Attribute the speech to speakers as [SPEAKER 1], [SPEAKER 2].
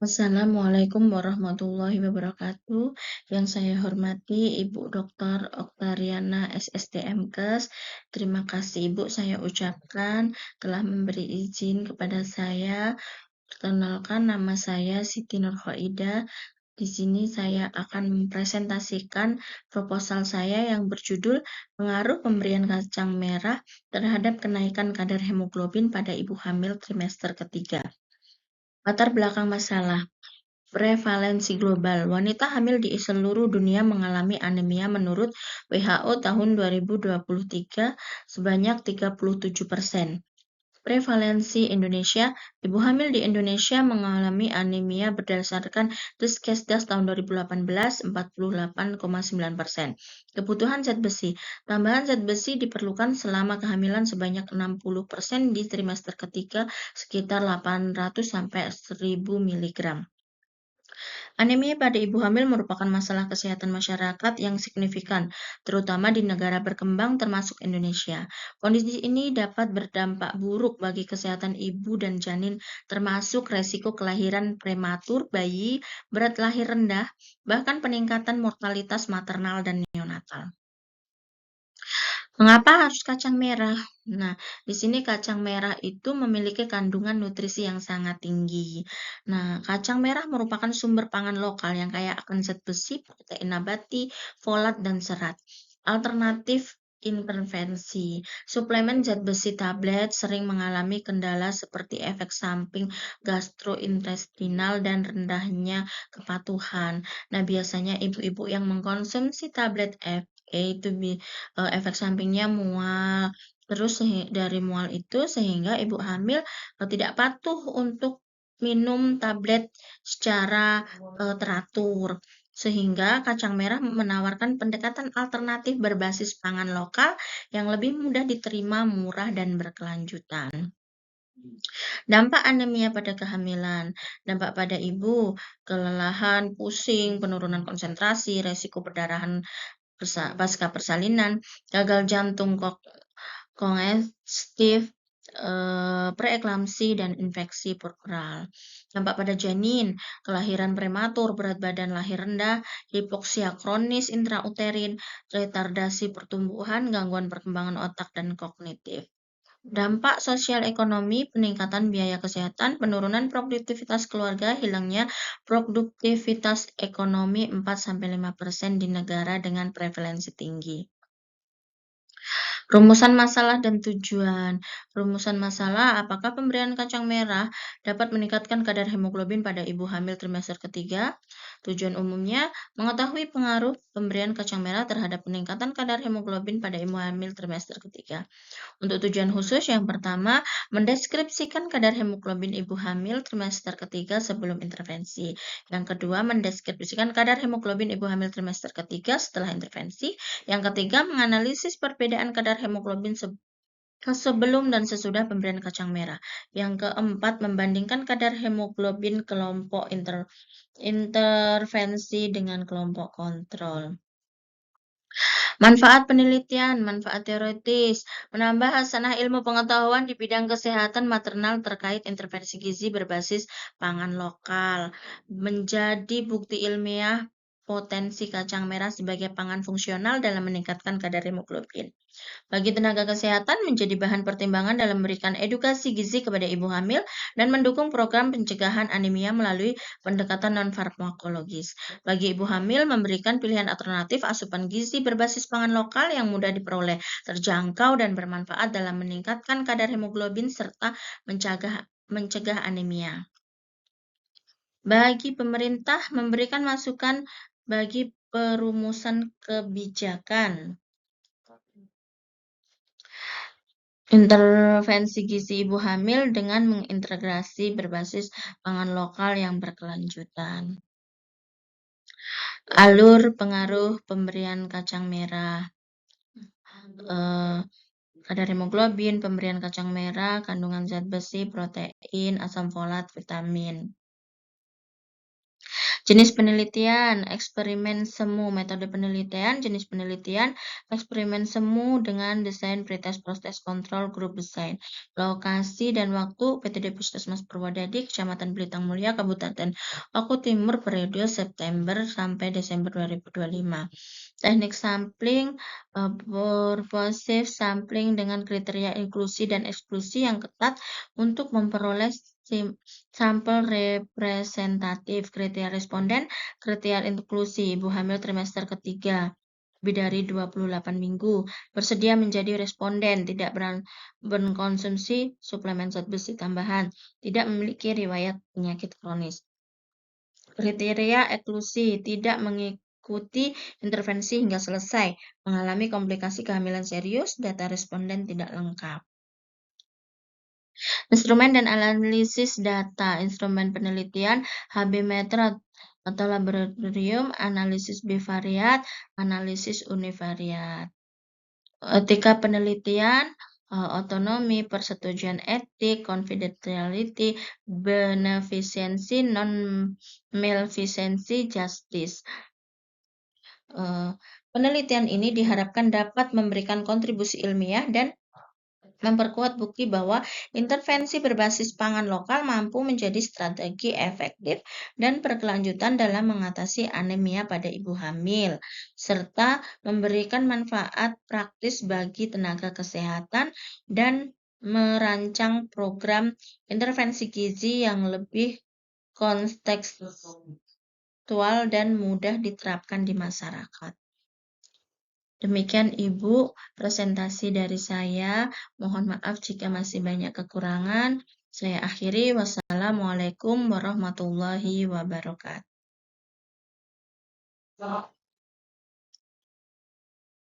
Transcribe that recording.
[SPEAKER 1] Assalamualaikum warahmatullahi wabarakatuh. Yang saya hormati Ibu Dr. Oktariana SSDMKes. Terima kasih Ibu saya ucapkan telah memberi izin kepada saya. Perkenalkan, nama saya Siti Nurhoida. Di sini saya akan mempresentasikan proposal saya yang berjudul Pengaruh Pemberian Kacang Merah terhadap Kenaikan Kadar Hemoglobin pada Ibu Hamil Trimester Ketiga. Latar belakang masalah. Prevalensi global, wanita hamil di seluruh dunia mengalami anemia menurut WHO tahun 2023 sebanyak 37%. Prevalensi Indonesia, ibu hamil di Indonesia mengalami anemia berdasarkan Riskesdas tahun 2018 48,9%. Kebutuhan zat besi, tambahan zat besi diperlukan selama kehamilan sebanyak 60% di trimester ketiga sekitar 800 sampai 1000 mg. Anemia pada ibu hamil merupakan masalah kesehatan masyarakat yang signifikan, terutama di negara berkembang termasuk Indonesia. Kondisi ini dapat berdampak buruk bagi kesehatan ibu dan janin, termasuk resiko kelahiran prematur, bayi, berat lahir rendah, bahkan peningkatan mortalitas maternal dan neonatal. Mengapa harus kacang merah? Nah, di sini kacang merah itu memiliki kandungan nutrisi yang sangat tinggi. Nah, kacang merah merupakan sumber pangan lokal yang kaya akan zat besi, protein nabati, folat, dan serat. Alternatif intervensi. Suplemen zat besi tablet sering mengalami kendala seperti efek samping gastrointestinal dan rendahnya kepatuhan. Nah, biasanya ibu-ibu yang mengkonsumsi tablet itu efek sampingnya mual. Terus dari mual itu sehingga ibu hamil tidak patuh untuk minum tablet secara teratur. Sehingga kacang merah menawarkan pendekatan alternatif berbasis pangan lokal yang lebih mudah diterima, murah, dan berkelanjutan. Dampak anemia pada kehamilan, dampak pada ibu, kelelahan, pusing, penurunan konsentrasi, resiko perdarahan pasca persalinan, gagal jantung kongestif, preeklamsi, dan infeksi puerperal. Dampak pada janin, kelahiran prematur, berat badan lahir rendah, hipoksia kronis intrauterin, retardasi pertumbuhan, gangguan perkembangan otak dan kognitif. Dampak sosial ekonomi, peningkatan biaya kesehatan, penurunan produktivitas keluarga, hilangnya produktivitas ekonomi 4-5% di negara dengan prevalensi tinggi. Rumusan masalah dan tujuan. Rumusan masalah, apakah pemberian kacang merah dapat meningkatkan kadar hemoglobin pada ibu hamil trimester ketiga? Tujuan umumnya, mengetahui pengaruh pemberian kacang merah terhadap peningkatan kadar hemoglobin pada ibu hamil trimester ketiga. Untuk tujuan khusus, yang pertama, mendeskripsikan kadar hemoglobin ibu hamil trimester ketiga sebelum intervensi. Yang kedua, mendeskripsikan kadar hemoglobin ibu hamil trimester ketiga setelah intervensi. Yang ketiga, menganalisis perbedaan kadar hemoglobin sebelum dan sesudah pemberian kacang merah. Yang keempat, membandingkan kadar hemoglobin kelompok intervensi dengan kelompok kontrol. Manfaat penelitian, manfaat teoritis, menambah hasanah ilmu pengetahuan di bidang kesehatan maternal terkait intervensi gizi berbasis pangan lokal, menjadi bukti ilmiah potensi kacang merah sebagai pangan fungsional dalam meningkatkan kadar hemoglobin. Bagi tenaga kesehatan menjadi bahan pertimbangan dalam memberikan edukasi gizi kepada ibu hamil dan mendukung program pencegahan anemia melalui pendekatan non-farmakologis. Bagi ibu hamil memberikan pilihan alternatif asupan gizi berbasis pangan lokal yang mudah diperoleh, terjangkau, dan bermanfaat dalam meningkatkan kadar hemoglobin serta mencegah anemia. Bagi pemerintah memberikan masukan bagi perumusan kebijakan. Intervensi gizi ibu hamil dengan mengintegrasi berbasis pangan lokal yang berkelanjutan. Alur pengaruh pemberian kacang merah. Kadar hemoglobin, pemberian kacang merah, kandungan zat besi, protein, asam folat, vitamin. Jenis penelitian, eksperimen semu, metode penelitian, jenis penelitian, eksperimen semu dengan desain pretest proses kontrol grup desain. Lokasi dan waktu PTD Puskesmas Purwodadi, Kecamatan Belitung Mulia, Kabupaten Oku Timur, periode September sampai Desember 2025. Teknik sampling, purposive sampling dengan kriteria inklusi dan eksklusi yang ketat untuk memperoleh sampel representatif. Kriteria responden, kriteria inklusi, ibu hamil trimester ketiga, lebih dari 28 minggu, bersedia menjadi responden, tidak berkonsumsi suplemen zat besi tambahan, tidak memiliki riwayat penyakit kronis. Kriteria eksklusi, tidak mengikuti intervensi hingga selesai, mengalami komplikasi kehamilan serius, data responden tidak lengkap. Instrumen dan analisis data, instrumen penelitian, HB meter atau laboratorium, analisis bivariat, analisis univariat. Etika penelitian, otonomi, persetujuan etik, confidentiality, beneficency, non-maleficency, justice. Penelitian ini diharapkan dapat memberikan kontribusi ilmiah dan memperkuat bukti bahwa intervensi berbasis pangan lokal mampu menjadi strategi efektif dan berkelanjutan dalam mengatasi anemia pada ibu hamil, serta memberikan manfaat praktis bagi tenaga kesehatan dan merancang program intervensi gizi yang lebih kontekstual dan mudah diterapkan di masyarakat. Demikian Ibu, presentasi dari saya. Mohon maaf jika masih banyak kekurangan. Saya akhiri. Wassalamualaikum warahmatullahi wabarakatuh.